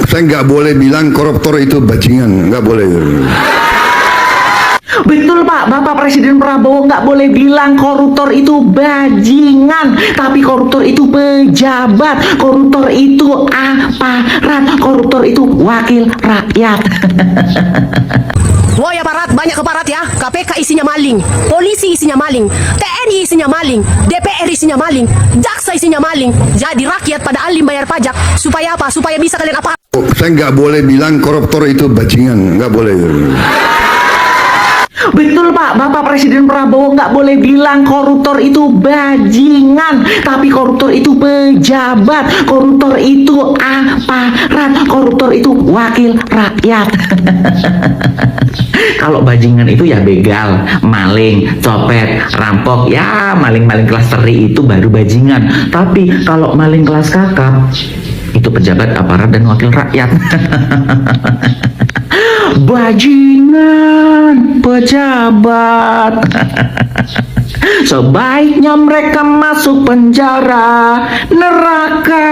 Saya nggak boleh bilang koruptor itu bajingan, nggak boleh. Betul Pak, Bapak Presiden Prabowo nggak boleh bilang koruptor itu bajingan, tapi koruptor itu pejabat, koruptor itu aparat, koruptor itu wakil rakyat. Woi aparat, banyak aparat ya. KPK isinya maling, polisi isinya maling, TNI isinya maling, DPR isinya maling, jaksa isinya maling. Jadi rakyat pada alim bayar pajak. Supaya apa? Supaya bisa kalian apa? Saya nggak boleh bilang koruptor itu bajingan, nggak boleh. Betul Pak, Bapak Presiden Prabowo nggak boleh bilang koruptor itu bajingan, tapi koruptor itu pejabat, koruptor itu aparat, koruptor itu wakil rakyat. Kalau bajingan itu ya begal, maling, copet, rampok, ya maling-maling kelas teri itu baru bajingan. Tapi kalau maling kelas kakap, itu pejabat, aparat, dan wakil rakyat. Bajingan pejabat. Sebaiknya mereka masuk penjara neraka.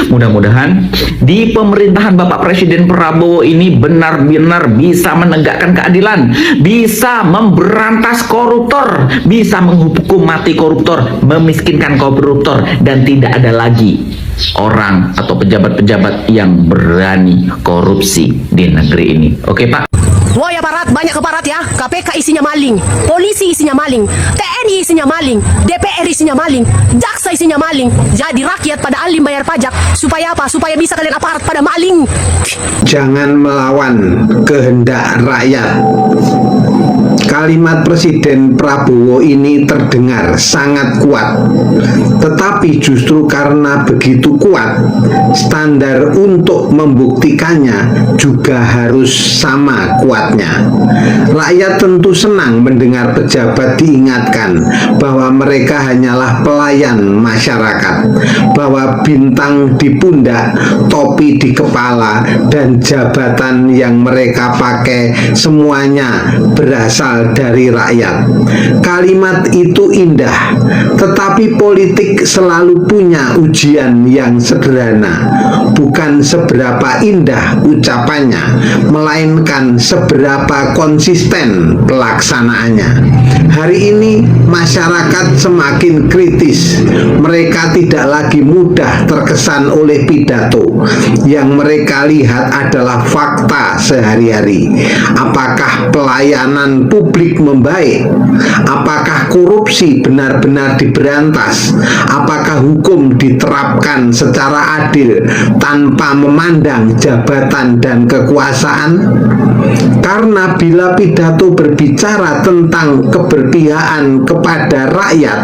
Mudah-mudahan di pemerintahan Bapak Presiden Prabowo ini benar-benar bisa menegakkan keadilan, bisa memberantas koruptor, bisa menghukum mati koruptor, memiskinkan koruptor, dan tidak ada lagi orang atau pejabat-pejabat yang berani korupsi di negeri ini. Oke Pak? Woi aparat, banyak aparat ya. KPK isinya maling, polisi isinya maling, TNI isinya maling, DPR isinya maling, jaksa isinya maling. Jadi rakyat pada alim bayar pajak. Supaya apa? Supaya bisa kalian aparat pada maling. Jangan melawan kehendak rakyat. Kalimat Presiden Prabowo ini terdengar sangat kuat, tetapi justru karena begitu kuat, standar untuk membuktikannya juga harus sama kuatnya. Rakyat tentu senang mendengar pejabat diingatkan bahwa mereka hanyalah pelayan masyarakat, bahwa bintang di pundak, topi di kepala, dan jabatan yang mereka pakai semuanya berasal dari rakyat. Kalimat itu indah, tetapi politik selalu punya ujian yang sederhana. Bukan seberapa indah ucapannya, melainkan seberapa konsisten pelaksanaannya. Hari ini masyarakat semakin kritis. Mereka tidak lagi mudah terkesan oleh pidato. Yang mereka lihat adalah fakta sehari-hari. Apakah pelayanan publik membaik? Apakah korupsi benar-benar diberantas? Apakah hukum diterapkan secara adil tanpa memandang jabatan dan kekuasaan? Karena bila pidato berbicara tentang keberpihakan kepada rakyat,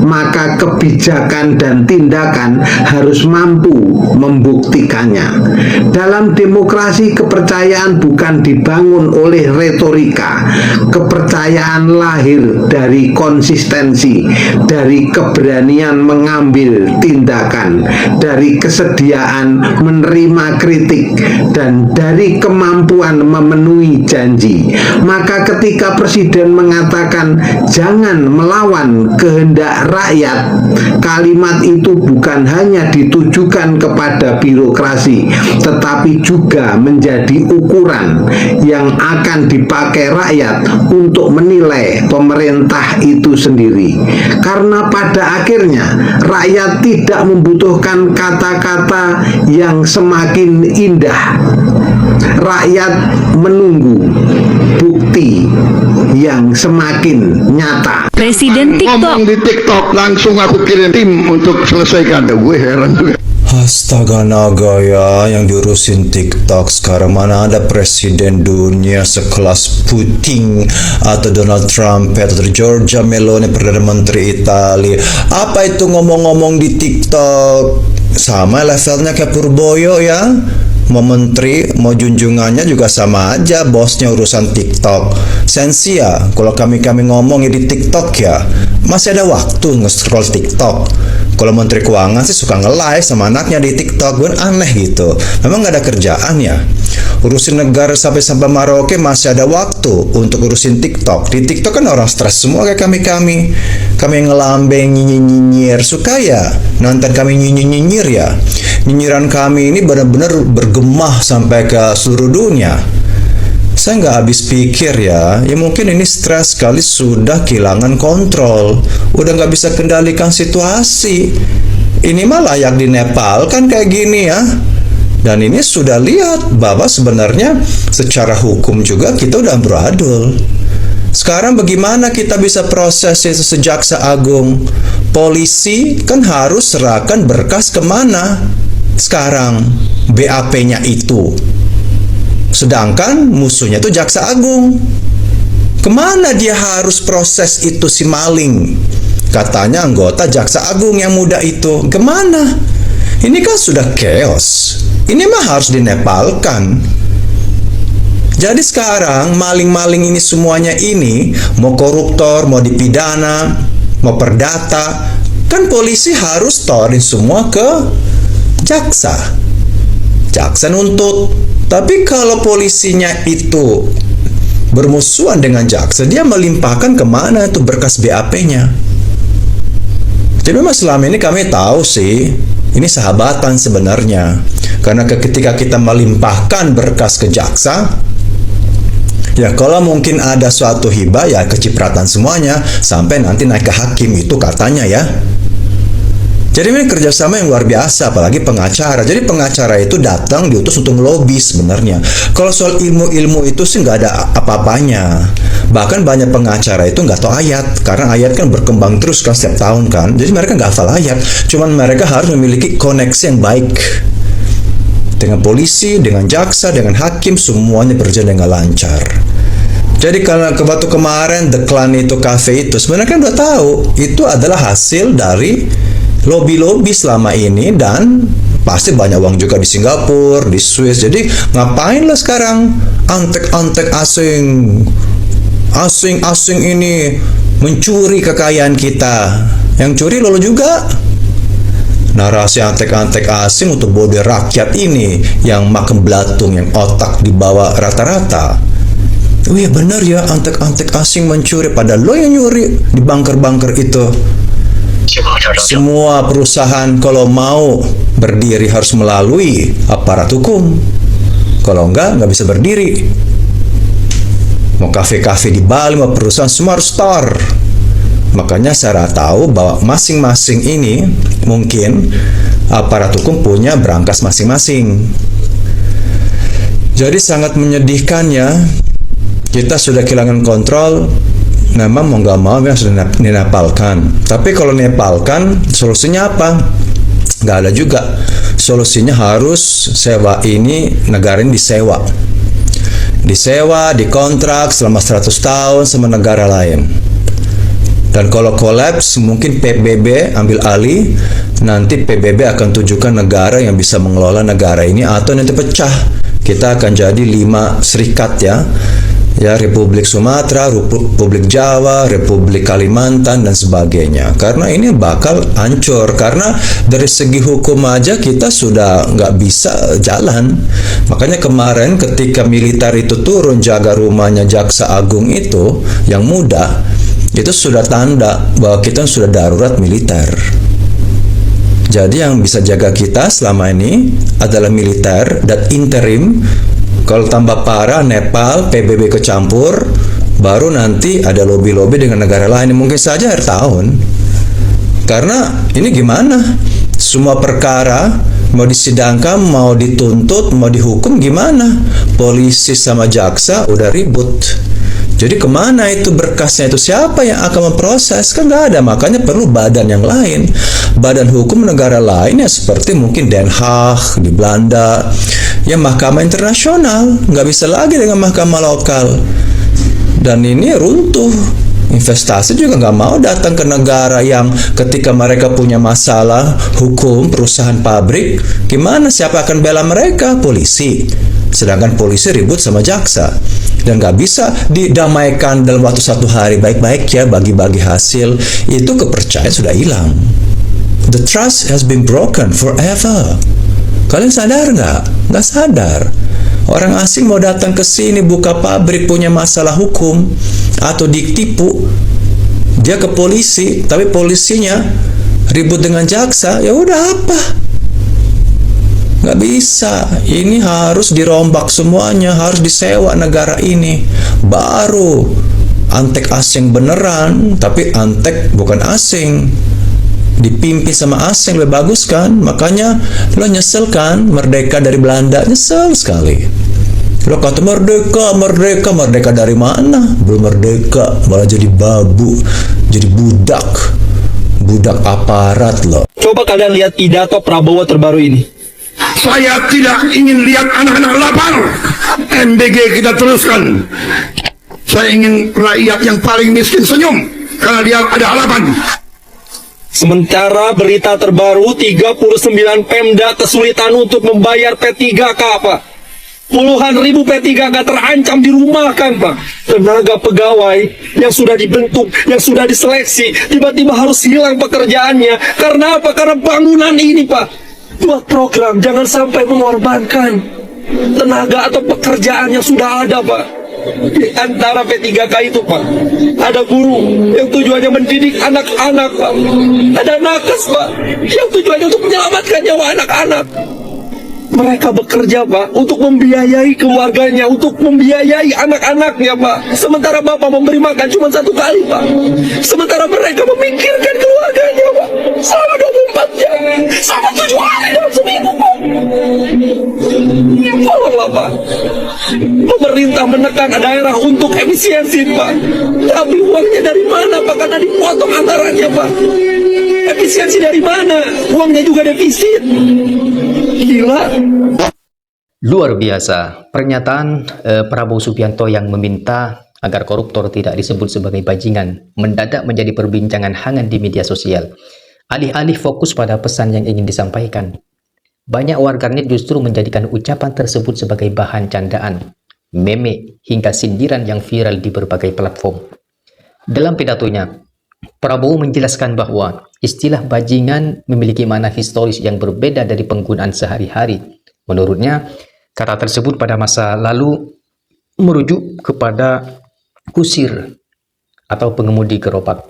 maka kebijakan dan tindakan harus mampu membuktikannya. Dalam demokrasi, kepercayaan bukan dibangun oleh retorika. Kepercayaan lahir dari konsistensi, dari keberanian mengambil tindakan, dari kesediaan menerima kritik, dan dari kemampuan memenuhi janji. Maka ketika Presiden mengatakan jangan melawan kehendak rakyat, kalimat itu bukan hanya ditujukan kepada birokrasi, tetapi juga menjadi ukuran yang akan dipakai rakyat untuk menilai pemerintah itu sendiri. Karena pada akhirnya rakyat tidak membutuhkan kata-kata yang semakin indah. Rakyat menunggu bukti yang semakin nyata. Presiden TikTok. Ngomong di TikTok langsung aku kirim tim untuk selesaikan. Gue heran juga. Astaga naga ya, yang diurusin TikTok sekarang. Mana ada presiden dunia sekelas Putin atau Donald Trump atau Giorgia Meloni, Perdana Menteri Italia. Apa itu ngomong-ngomong di TikTok? Sama levelnya kayak Purboyo ya. Mau menteri, mau junjungannya juga sama aja, bosnya urusan TikTok. Sensi ya, kalau kami ngomong ya di TikTok ya, masih ada waktu nge-scroll TikTok. Kalau Menteri Keuangan sih suka nge-live sama anaknya di TikTok, gue aneh gitu. Memang nggak ada kerjaan ya? Urusin negara sampai Merauke masih ada waktu untuk urusin TikTok. Di TikTok kan orang stres semua kayak kami. Kami ngelambeng, nyinyir, suka ya nonton kami nyinyir ya. Nyinyiran kami ini benar-benar bergema sampai ke seluruh dunia. Saya nggak habis pikir ya mungkin ini stres sekali, sudah kehilangan kontrol, udah nggak bisa kendalikan situasi. Ini mah layak di Nepal kan kayak gini ya. Dan ini sudah lihat bahwa sebenarnya secara hukum juga kita udah beradul. Sekarang bagaimana kita bisa proses itu Jaksa Agung? Polisi kan harus serahkan berkas kemana? Sekarang BAP-nya itu. Sedangkan musuhnya itu Jaksa Agung. Kemana dia harus proses itu si maling? Katanya anggota Jaksa Agung yang muda itu. Kemana? Ini kan sudah chaos. Ini mah harus dinepalkan. Jadi sekarang maling-maling ini semuanya ini, mau koruptor, mau dipidana, mau perdata, kan polisi harus torin semua ke jaksa. Jaksa nuntut. Tapi kalau polisinya itu bermusuhan dengan jaksa, dia melimpahkan kemana itu berkas BAP-nya. Jadi memang selama ini kami tahu sih, ini sahabatan sebenarnya. Karena ketika kita melimpahkan berkas ke jaksa, ya kalau mungkin ada suatu hibah ya kecipratan semuanya, sampai nanti naik ke hakim itu katanya ya. Jadi ini kerjasama yang luar biasa, apalagi pengacara. Jadi pengacara itu datang diutus untuk ngelobi sebenarnya. Kalau soal ilmu-ilmu itu sih nggak ada apa-apanya. Bahkan banyak pengacara itu nggak tahu ayat, karena ayat kan berkembang terus kan setiap tahun kan. Jadi mereka nggak hafal ayat. Cuman mereka harus memiliki koneksi yang baik dengan polisi, dengan jaksa, dengan hakim, semuanya berjalan dengan lancar. Jadi karena waktu kemarin The Clan itu cafe itu sebenarnya kan udah tahu itu adalah hasil dari lobby-lobby selama ini, dan pasti banyak uang juga di Singapura, di Swiss. Jadi ngapain lah sekarang antek-antek asing ini mencuri kekayaan kita? Yang curi lo juga. Narasi antek-antek asing untuk bodoh rakyat ini yang makan belatung, yang otak di bawah rata-rata. Oh iya benar ya, antek-antek asing mencuri, padahal lo yang nyuri di bunker-bunker itu. Semua perusahaan kalau mau berdiri harus melalui aparat hukum. Kalau nggak bisa berdiri. Mau kafe-kafe di Bali, mau perusahaan, semua harus store. Makanya saya tahu bahwa masing-masing ini mungkin aparat hukum punya berangkas masing-masing. Jadi sangat menyedihkan ya. Kita sudah kehilangan kontrol. Memang mau nggak mau ya sudah dinepalkan. Tapi kalau nepalkan, solusinya apa? Nggak ada juga. Solusinya harus sewa ini, negara ini disewa. Disewa, dikontrak selama 100 tahun sama negara lain. Dan kalau kolaps, mungkin PBB ambil alih. Nanti PBB akan tujukan negara yang bisa mengelola negara ini, atau nanti pecah. Kita akan jadi 5 serikat ya. Ya, Republik Sumatera, Republik Jawa, Republik Kalimantan, dan sebagainya. Karena ini bakal hancur. Karena dari segi hukum aja kita sudah nggak bisa jalan. Makanya kemarin ketika militer itu turun jaga rumahnya Jaksa Agung itu, yang muda, itu sudah tanda bahwa kita sudah darurat militer. Jadi yang bisa jaga kita selama ini adalah militer dan interim. Kalau tambah parah, Nepal, PBB kecampur, baru nanti ada lobby-lobby dengan negara lain. Mungkin saja akhir tahun. Karena ini gimana? Semua perkara mau disidangkan, mau dituntut, mau dihukum gimana? Polisi sama jaksa udah ribut. Jadi kemana itu berkasnya itu? Siapa yang akan memproses? Kan nggak ada. Makanya perlu badan yang lain. Badan hukum negara lain ya seperti mungkin Den Haag di Belanda. Ya mahkamah internasional. Nggak bisa lagi dengan mahkamah lokal. Dan ini runtuh. Investasi juga nggak mau datang ke negara yang ketika mereka punya masalah hukum, perusahaan pabrik, gimana? Siapa akan bela mereka? Polisi. Sedangkan polisi ribut sama jaksa. Dan nggak bisa didamaikan dalam waktu 1 hari. Baik-baik ya, bagi-bagi hasil. Itu kepercayaan sudah hilang. The trust has been broken forever. Kalian sadar nggak? Nggak sadar. Orang asing mau datang ke sini buka pabrik punya masalah hukum atau ditipu, dia ke polisi, tapi polisinya ribut dengan jaksa, ya udah apa? Nggak bisa. Ini harus dirombak semuanya, harus disewa negara ini. Baru Antek asing beneran, tapi Antek bukan asing. Dipimpin sama asing lebih bagus kan? Makanya lo nyesel kan merdeka dari Belanda? Nyesel sekali. Lo kata merdeka dari mana? Belum merdeka, malah jadi babu, jadi budak aparat lo. Coba kalian lihat pidato Prabowo terbaru ini. Saya tidak ingin lihat anak-anak lapar. MBG kita teruskan. Saya ingin rakyat yang paling miskin senyum karena dia ada harapan. Sementara berita terbaru 39 Pemda kesulitan untuk membayar P3K, Pak. Puluhan ribu P3K terancam dirumahkan, Pak. Tenaga pegawai yang sudah dibentuk, yang sudah diseleksi, tiba-tiba harus hilang pekerjaannya. Karena apa? Karena bangunan ini, Pak. Buat program, jangan sampai mengorbankan tenaga atau pekerjaan yang sudah ada, Pak. Di antara P3K itu, Pak, ada guru yang tujuannya mendidik anak-anak, Pak. Ada nakes, Pak, yang tujuannya untuk menyelamatkan nyawa anak-anak. Mereka bekerja, Pak, untuk membiayai keluarganya, untuk membiayai anak-anaknya, Pak. Sementara Bapak memberi makan cuma 1 kali, Pak. Sementara mereka memikirkan keluarganya, Pak, selama 24 jam, sama 7 hari dalam seminggu, Pak. Tolonglah, Pak. Pemerintah menekan daerah untuk efisiensi, Pak. Tapi uangnya dari mana, Pak? Karena dipotong anggarannya, Pak. Efisiensi dari mana? Uangnya juga defisit. Gila. Luar biasa pernyataan Prabowo Subianto yang meminta agar koruptor tidak disebut sebagai bajingan mendadak menjadi perbincangan hangat di media sosial. Alih-alih fokus pada pesan yang ingin disampaikan, banyak warganet justru menjadikan ucapan tersebut sebagai bahan candaan, meme, hingga sindiran yang viral di berbagai platform. Dalam pidatonya, Prabowo menjelaskan bahwa istilah bajingan memiliki makna historis yang berbeda dari penggunaan sehari-hari. Menurutnya, kata tersebut pada masa lalu merujuk kepada kusir atau pengemudi gerobak.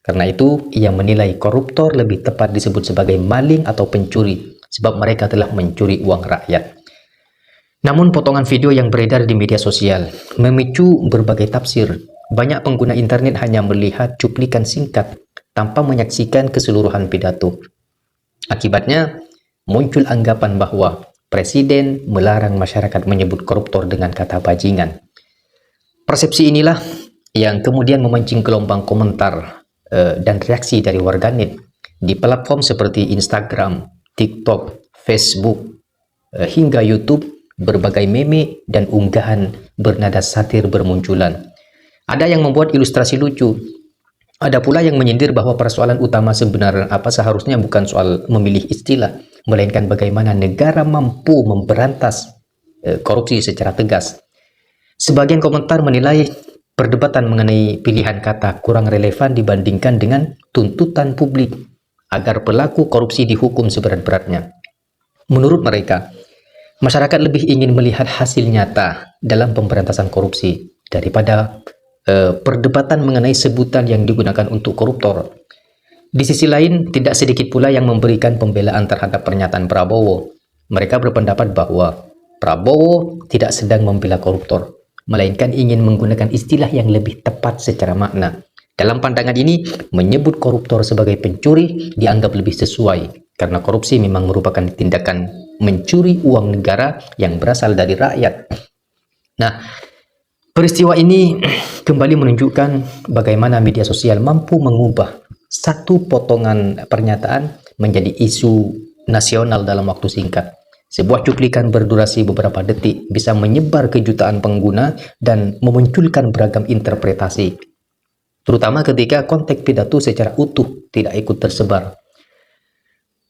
Karena itu, ia menilai koruptor lebih tepat disebut sebagai maling atau pencuri, sebab mereka telah mencuri uang rakyat. Namun potongan video yang beredar di media sosial memicu berbagai tafsir. Banyak pengguna internet hanya melihat cuplikan singkat tanpa menyaksikan keseluruhan pidato. Akibatnya, muncul anggapan bahwa Presiden melarang masyarakat menyebut koruptor dengan kata bajingan. Persepsi inilah yang kemudian memancing gelombang komentar dan reaksi dari warganet di platform seperti Instagram, TikTok, Facebook, hingga YouTube. Berbagai meme dan unggahan bernada satir bermunculan. Ada yang membuat ilustrasi lucu. Ada pula yang menyindir bahwa persoalan utama sebenarnya seharusnya bukan soal memilih istilah, melainkan bagaimana negara mampu memberantas korupsi secara tegas. Sebagian komentar menilai perdebatan mengenai pilihan kata kurang relevan dibandingkan dengan tuntutan publik agar pelaku korupsi dihukum seberat-beratnya. Menurut mereka, masyarakat lebih ingin melihat hasil nyata dalam pemberantasan korupsi daripada perdebatan mengenai sebutan yang digunakan untuk koruptor. Di sisi lain, tidak sedikit pula yang memberikan pembelaan terhadap pernyataan Prabowo. Mereka berpendapat bahwa Prabowo tidak sedang membela koruptor, melainkan ingin menggunakan istilah yang lebih tepat secara makna. Dalam pandangan ini, menyebut koruptor sebagai pencuri dianggap lebih sesuai, karena korupsi memang merupakan tindakan mencuri uang negara yang berasal dari rakyat. Nah, peristiwa ini kembali menunjukkan bagaimana media sosial mampu mengubah satu potongan pernyataan menjadi isu nasional dalam waktu singkat. Sebuah cuplikan berdurasi beberapa detik bisa menyebar ke jutaan pengguna dan memunculkan beragam interpretasi, terutama ketika konteks pidato secara utuh tidak ikut tersebar.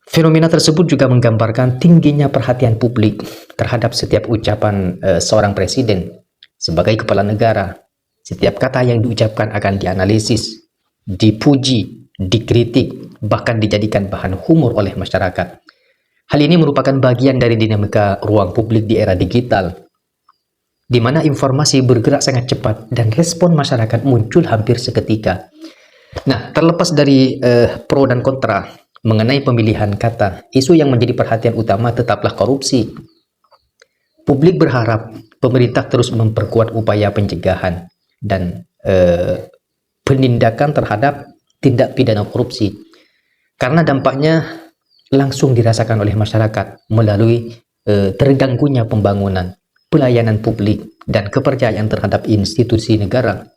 Fenomena tersebut juga menggambarkan tingginya perhatian publik terhadap setiap ucapan seorang presiden. Sebagai kepala negara, setiap kata yang diucapkan akan dianalisis, dipuji, dikritik, bahkan dijadikan bahan humor oleh masyarakat. Hal ini merupakan bagian dari dinamika ruang publik di era digital, di mana informasi bergerak sangat cepat dan respon masyarakat muncul hampir seketika. Nah, terlepas dari pro dan kontra mengenai pemilihan kata, isu yang menjadi perhatian utama tetaplah korupsi. Publik berharap pemerintah terus memperkuat upaya pencegahan dan penindakan terhadap tindak pidana korupsi, karena dampaknya langsung dirasakan oleh masyarakat melalui terganggunya pembangunan, pelayanan publik, dan kepercayaan terhadap institusi negara.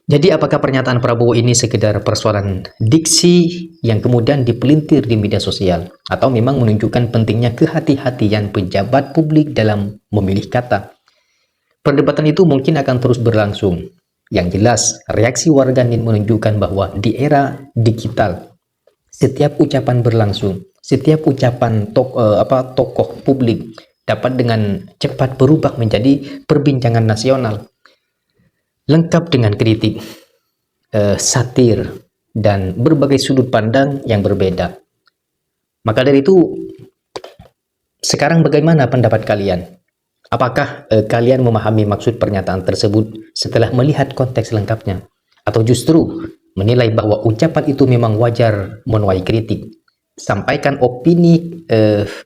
Jadi apakah pernyataan Prabowo ini sekedar persoalan diksi yang kemudian dipelintir di media sosial, atau memang menunjukkan pentingnya kehati-hatian pejabat publik dalam memilih kata? Perdebatan itu mungkin akan terus berlangsung. Yang jelas, reaksi warganet menunjukkan bahwa di era digital, setiap ucapan berlangsung, setiap ucapan tokoh publik dapat dengan cepat berubah menjadi perbincangan nasional, lengkap dengan kritik, satir, dan berbagai sudut pandang yang berbeda. Maka dari itu, sekarang bagaimana pendapat kalian? Apakah kalian memahami maksud pernyataan tersebut setelah melihat konteks lengkapnya? Atau justru menilai bahwa ucapan itu memang wajar menuai kritik? Sampaikan opini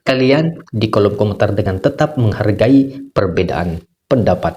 kalian di kolom komentar dengan tetap menghargai perbedaan pendapat.